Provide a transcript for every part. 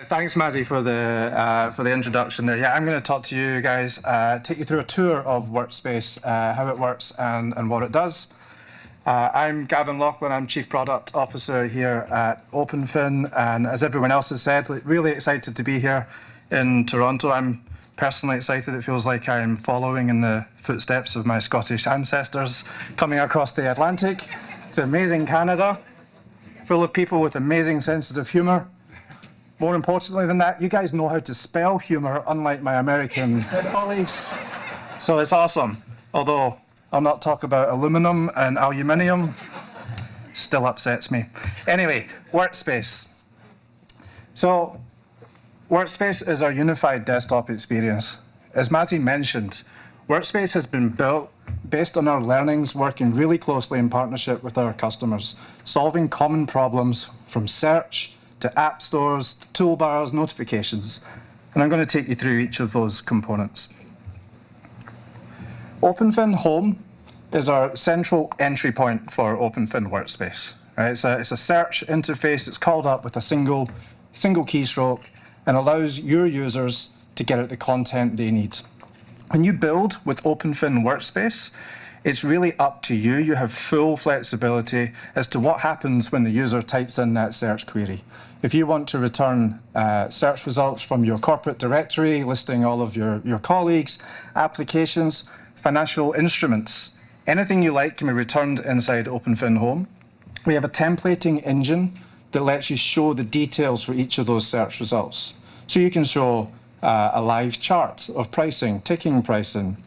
Thanks, Mazzy, for the introduction there. Yeah, I'm going to talk to you guys, take you through a tour of Workspace, how it works and what it does. I'm Gavin Lauchlan. I'm Chief Product Officer here at OpenFin, and as everyone else has said, really excited to be here in Toronto. I'm personally excited. It feels like I'm following in the footsteps of my Scottish ancestors, coming across the Atlantic to amazing Canada, full of people with amazing senses of humour. More importantly than that, you guys know how to spell humour, unlike my American colleagues. So it's awesome. Although I'll not talk about aluminum and aluminium, still upsets me. Anyway, Workspace. So Workspace is our unified desktop experience. As Mazzy mentioned, Workspace has been built based on our learnings, working really closely in partnership with our customers, solving common problems from search to app stores, toolbars, notifications. And I'm going to take you through each of those components. OpenFin Home is our central entry point for OpenFin Workspace. Right? It's a search interface. It's called up with a single keystroke and allows your users to get at the content they need. When you build with OpenFin Workspace, it's really up to you. You have full flexibility as to what happens when the user types in that search query. If you want to return search results from your corporate directory, listing all of your colleagues, applications, financial instruments, anything you like can be returned inside OpenFin Home. We have a templating engine that lets you show the details for each of those search results. So you can show a live chart of pricing, ticking pricing.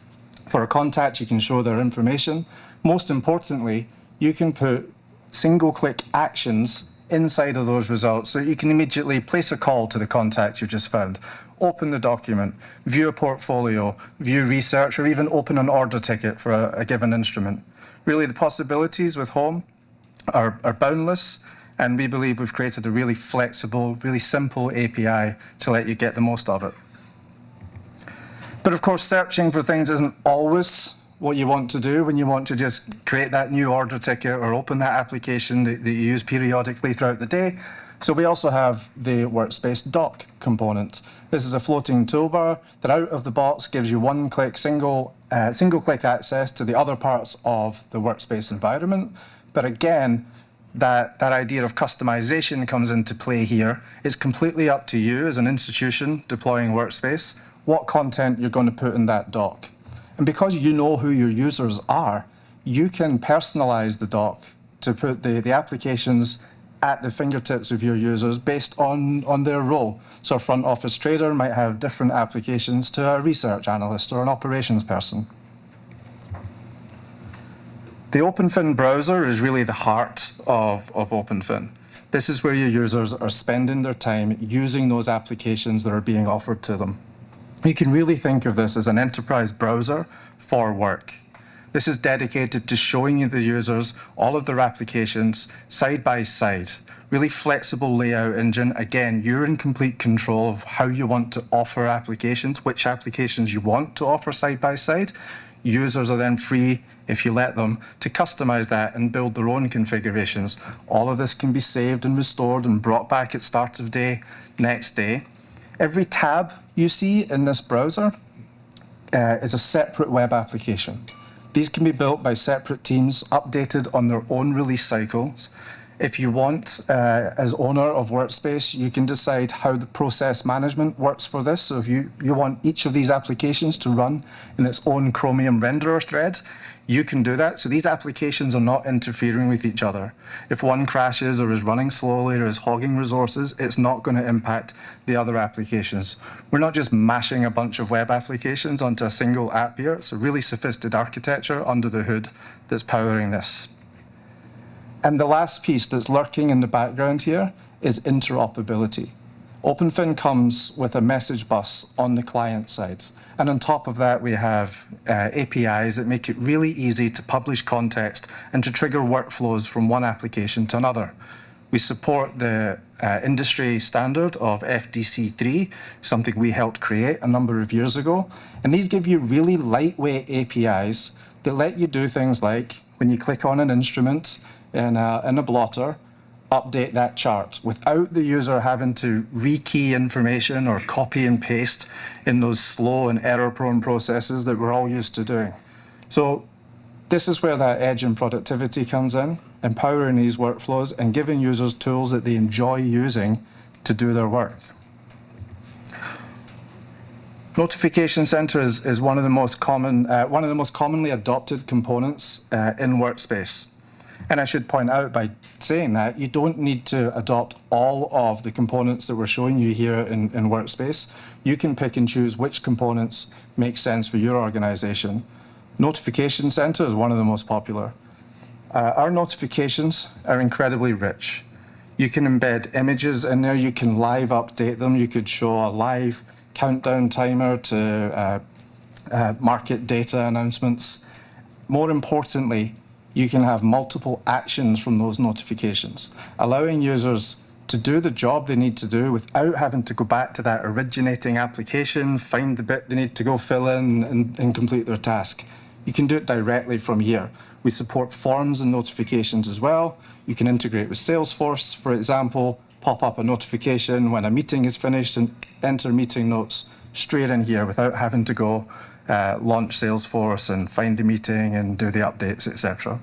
For a contact, you can show their information. Most importantly, you can put single-click actions inside of those results so you can immediately place a call to the contact you've just found, open the document, view a portfolio, view research, or even open an order ticket for a given instrument. Really, the possibilities with Home are boundless, and we believe we've created a really flexible, really simple API to let you get the most of it. But of course, searching for things isn't always what you want to do when you want to just create that new order ticket or open that application that you use periodically throughout the day. So we also have the Workspace dock component. This is a floating toolbar that out of the box gives you one-click, single-click access to the other parts of the Workspace environment. But again, that idea of customization comes into play here. It's completely up to you as an institution deploying Workspace what content you're going to put in that dock. And because you know who your users are, you can personalize the dock to put the applications at the fingertips of your users based on their role. So a front office trader might have different applications to a research analyst or an operations person. The OpenFin browser is really the heart of OpenFin. This is where your users are spending their time using those applications that are being offered to them. You can really think of this as an enterprise browser for work. This is dedicated to showing you the users all of their applications side by side. Really flexible layout engine. Again, you're in complete control of how you want to offer applications, which applications you want to offer side by side. Users are then free, if you let them, to customize that and build their own configurations. All of this can be saved and restored and brought back at start of day, next day. Every tab you see in this browser is a separate web application. These can be built by separate teams, updated on their own release cycles. If you want, as owner of Workspace, you can decide how the process management works for this. So if you want each of these applications to run in its own Chromium renderer thread, you can do that. So these applications are not interfering with each other. If one crashes or is running slowly or is hogging resources, it's not going to impact the other applications. We're not just mashing a bunch of web applications onto a single app here. It's a really sophisticated architecture under the hood that's powering this. And the last piece that's lurking in the background here is interoperability. OpenFin comes with a message bus on the client side. And on top of that, we have APIs that make it really easy to publish context and to trigger workflows from one application to another. We support the industry standard of FDC3, something we helped create a number of years ago. And these give you really lightweight APIs that let you do things like when you click on an instrument in a blotter, update that chart without the user having to rekey information or copy and paste in those slow and error-prone processes that we're all used to doing. So this is where that edge in productivity comes in, empowering these workflows and giving users tools that they enjoy using to do their work. Notification Center is one of the most commonly adopted components in Workspace. And I should point out by saying that you don't need to adopt all of the components that we're showing you here in Workspace. You can pick and choose which components make sense for your organization. Notification Center is one of the most popular. Our notifications are incredibly rich. You can embed images in there, you can live update them, you could show a live countdown timer to market data announcements. More importantly, you can have multiple actions from those notifications, allowing users to do the job they need to do without having to go back to that originating application, find the bit they need to go fill in and complete their task. You can do it directly from here. We support forms and notifications as well. You can integrate with Salesforce, for example, pop up a notification when a meeting is finished and enter meeting notes straight in here without having to go launch Salesforce and find the meeting and do the updates, etc.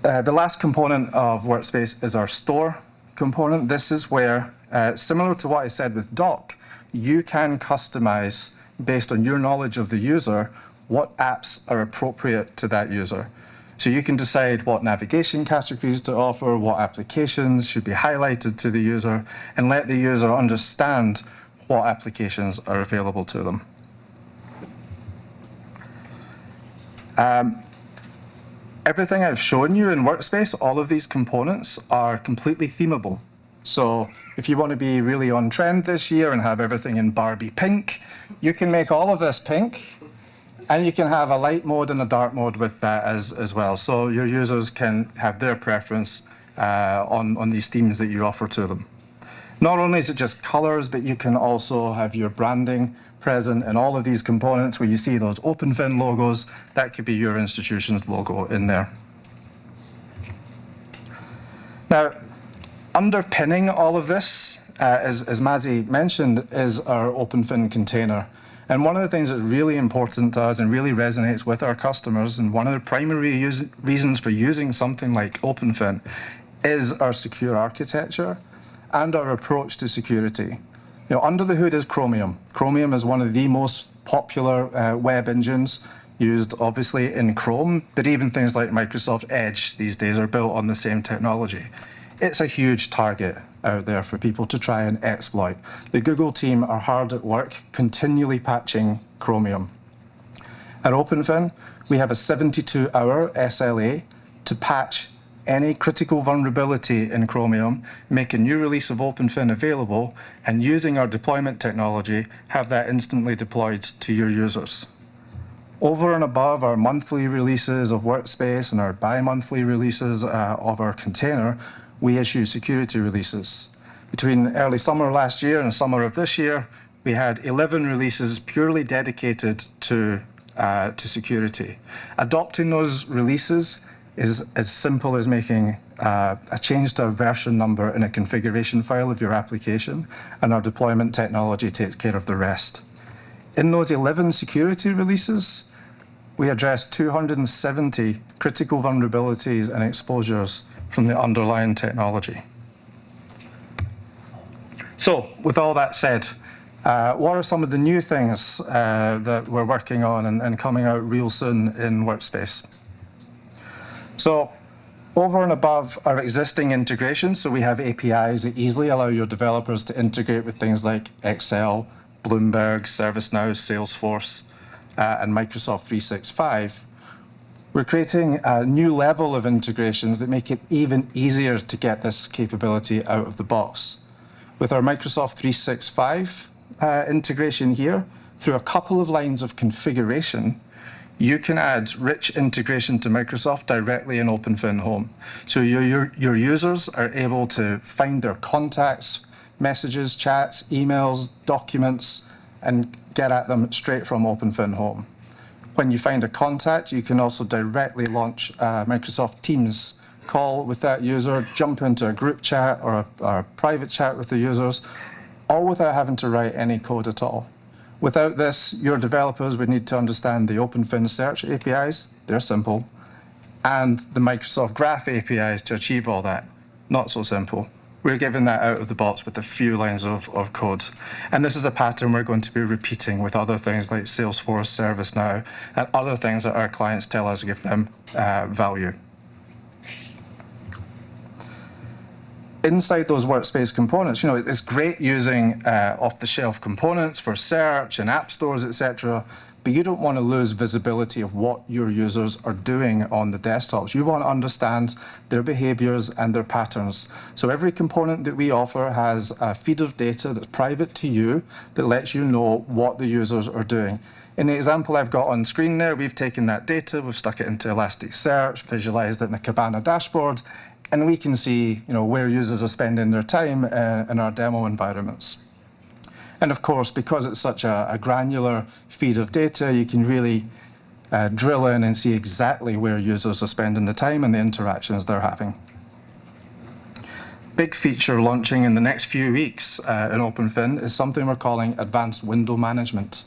The last component of Workspace is our store component. This is where, similar to what I said with Doc, you can customize based on your knowledge of the user what apps are appropriate to that user. So you can decide what navigation categories to offer, what applications should be highlighted to the user, and let the user understand what applications are available to them. Everything I've shown you in Workspace, all of these components are completely themable. So if you want to be really on trend this year and have everything in Barbie pink, you can make all of this pink, and you can have a light mode and a dark mode with that as well. So your users can have their preference on these themes that you offer to them. Not only is it just colors, but you can also have your branding present in all of these components where you see those OpenFin logos. That could be your institution's logo in there. Now, underpinning all of this, as Mazzy mentioned, is our OpenFin container. And one of the things that's really important to us and really resonates with our customers, and one of the primary reasons for using something like OpenFin, is our secure architecture and our approach to security. You know, under the hood is Chromium. Chromium is one of the most popular web engines used obviously in Chrome, but even things like Microsoft Edge these days are built on the same technology. It's a huge target out there for people to try and exploit. The Google team are hard at work continually patching Chromium. At OpenFin, we have a 72-hour SLA to patch any critical vulnerability in Chromium, make a new release of OpenFin available, and using our deployment technology, have that instantly deployed to your users. Over and above our monthly releases of Workspace and our bi-monthly releases of our container, we issue security releases. Between early summer last year and summer of this year, we had 11 releases purely dedicated to security. Adopting those releases is as simple as making a change to a version number in a configuration file of your application, and our deployment technology takes care of the rest. In those 11 security releases, we addressed 270 critical vulnerabilities and exposures from the underlying technology. So, with all that said, what are some of the new things that we're working on and coming out real soon in Workspace? So, over and above our existing integrations, so we have APIs that easily allow your developers to integrate with things like Excel, Bloomberg, ServiceNow, Salesforce, and Microsoft 365. We're creating a new level of integrations that make it even easier to get this capability out of the box. With our Microsoft 365 integration here, through a couple of lines of configuration, you can add rich integration to Microsoft directly in OpenFin Home. So your users are able to find their contacts, messages, chats, emails, documents, and get at them straight from OpenFin Home. When you find a contact, you can also directly launch Microsoft Teams call with that user, jump into a group chat or a private chat with the users, all without having to write any code at all. Without this, your developers would need to understand the OpenFin search APIs, they're simple, and the Microsoft Graph APIs to achieve all that. Not so simple. We're giving that out of the box with a few lines of code. And this is a pattern we're going to be repeating with other things like Salesforce, ServiceNow, and other things that our clients tell us give them value. Inside those workspace components, it's great using off-the-shelf components for search and app stores, etc. But you don't want to lose visibility of what your users are doing on the desktops. You want to understand their behaviors and their patterns. So every component that we offer has a feed of data that's private to you that lets you know what the users are doing. In the example I've got on screen there, we've taken that data, we've stuck it into Elasticsearch, visualized it in a Kibana dashboard, and we can see where users are spending their time in our demo environments. And of course, because it's such a granular feed of data, you can really drill in and see exactly where users are spending the time and the interactions they're having. Big feature launching in the next few weeks in OpenFin is something we're calling advanced window management.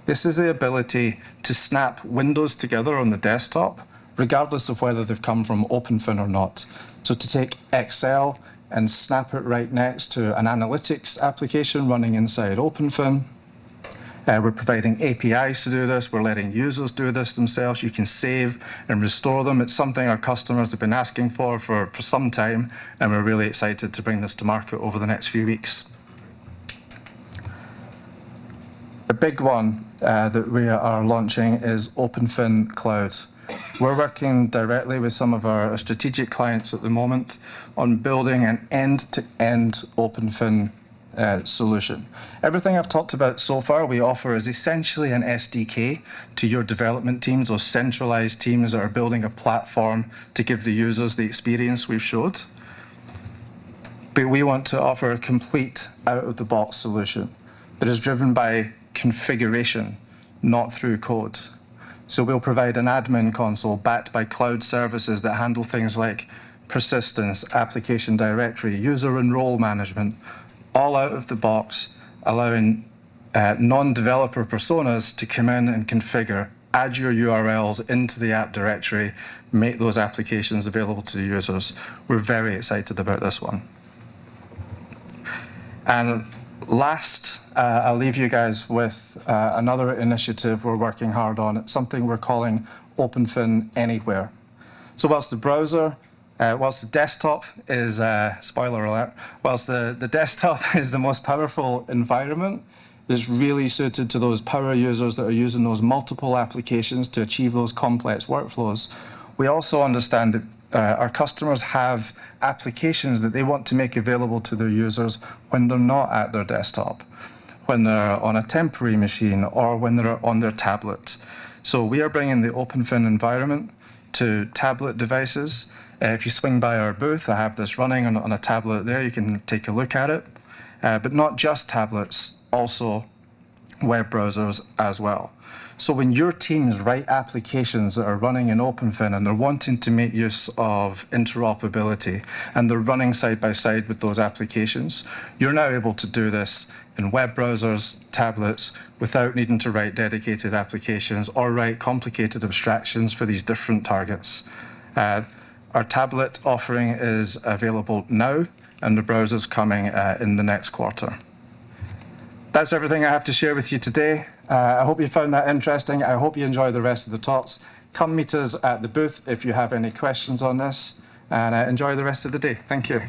This is the ability to snap windows together on the desktop, regardless of whether they've come from OpenFin or not. So to take Excel and snap it right next to an analytics application running inside OpenFin. We're providing APIs to do this. We're letting users do this themselves. You can save and restore them. It's something our customers have been asking for some time, and we're really excited to bring this to market over the next few weeks. The big one that we are launching is OpenFin Cloud. We're working directly with some of our strategic clients at the moment on building an end-to-end OpenFin solution. Everything I've talked about so far we offer is essentially an SDK to your development teams or centralized teams that are building a platform to give the users the experience we've showed. But we want to offer a complete out-of-the-box solution that is driven by configuration, not through code. So we'll provide an admin console backed by cloud services that handle things like persistence, application directory, user and role management, all out of the box, allowing non-developer personas to come in and configure, add your URLs into the app directory, make those applications available to the users. We're very excited about this one. And last, I'll leave you guys with another initiative we're working hard on. It's something we're calling OpenFin Anywhere. So whilst the desktop is, spoiler alert, whilst the desktop is the most powerful environment that's really suited to those power users that are using those multiple applications to achieve those complex workflows, we also understand that our customers have applications that they want to make available to their users when they're not at their desktop, when they're on a temporary machine, or when they're on their tablet. So we are bringing the OpenFin environment to tablet devices. If you swing by our booth, I have this running on a tablet there. You can take a look at it. But not just tablets, also web browsers as well. So when your teams write applications that are running in OpenFin and they're wanting to make use of interoperability and they're running side by side with those applications, you're now able to do this in web browsers, tablets, without needing to write dedicated applications or write complicated abstractions for these different targets. Our tablet offering is available now, and the browser's coming in the next quarter. That's everything I have to share with you today. I hope you found that interesting. I hope you enjoy the rest of the talks. Come meet us at the booth if you have any questions on this, and enjoy the rest of the day. Thank you.